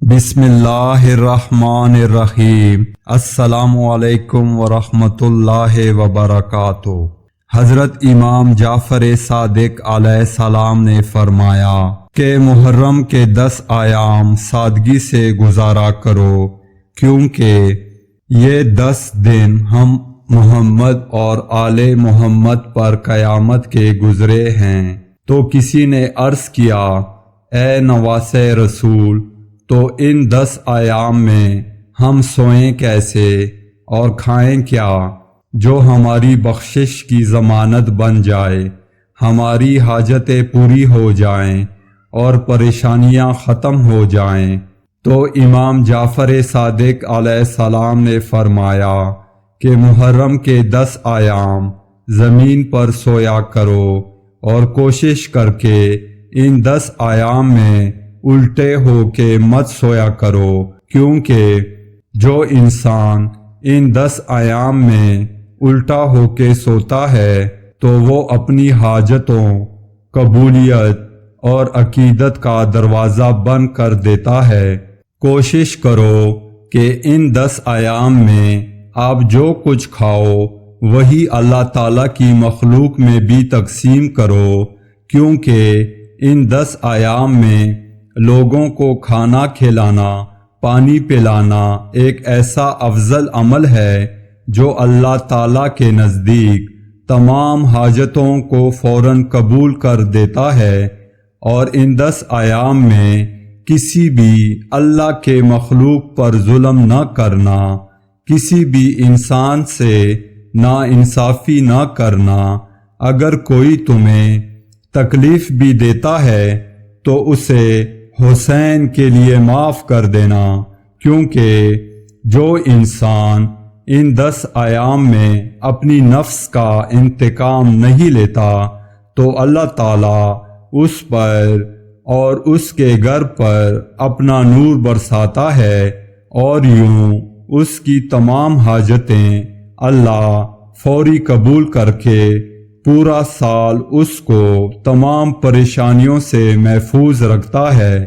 بسم اللہ الرحمن الرحیم۔ السلام علیکم ورحمۃ اللہ وبرکاتہ۔ حضرت امام جعفر صادق علیہ السلام نے فرمایا کہ محرم کے 10 ایام سادگی سے گزارا کرو، کیونکہ یہ 10 دن ہم محمد اور آل محمد پر قیامت کے گزرے ہیں۔ تو کسی نے عرض کیا، اے نواس رسول، تو ان 10 ایام میں ہم سوئیں کیسے اور کھائیں کیا جو ہماری بخشش کی ضمانت بن جائے، ہماری حاجتیں پوری ہو جائیں اور پریشانیاں ختم ہو جائیں؟ تو امام جعفر صادق علیہ السلام نے فرمایا کہ محرم کے 10 ایام زمین پر سویا کرو اور کوشش کر کے ان 10 ایام میں الٹے ہو کے مت سویا کرو، کیونکہ جو انسان ان 10 ایام میں الٹا ہو کے سوتا ہے تو وہ اپنی حاجتوں، قبولیت اور عقیدت کا دروازہ بند کر دیتا ہے۔ کوشش کرو کہ ان 10 ایام میں آپ جو کچھ کھاؤ وہی اللہ تعالیٰ کی مخلوق میں بھی تقسیم کرو، کیونکہ ان 10 ایام میں لوگوں کو کھانا کھلانا، پانی پلانا ایک ایسا افضل عمل ہے جو اللہ تعالیٰ کے نزدیک تمام حاجتوں کو فوراً قبول کر دیتا ہے۔ اور ان 10 ایام میں کسی بھی اللہ کے مخلوق پر ظلم نہ کرنا، کسی بھی انسان سے ناانصافی نہ کرنا۔ اگر کوئی تمہیں تکلیف بھی دیتا ہے تو اسے حسین کے لیے معاف کر دینا، کیونکہ جو انسان ان 10 ایام میں اپنی نفس کا انتقام نہیں لیتا تو اللہ تعالیٰ اس پر اور اس کے گھر پر اپنا نور برساتا ہے، اور یوں اس کی تمام حاجتیں اللہ فوری قبول کر کے پورا سال اس کو تمام پریشانیوں سے محفوظ رکھتا ہے۔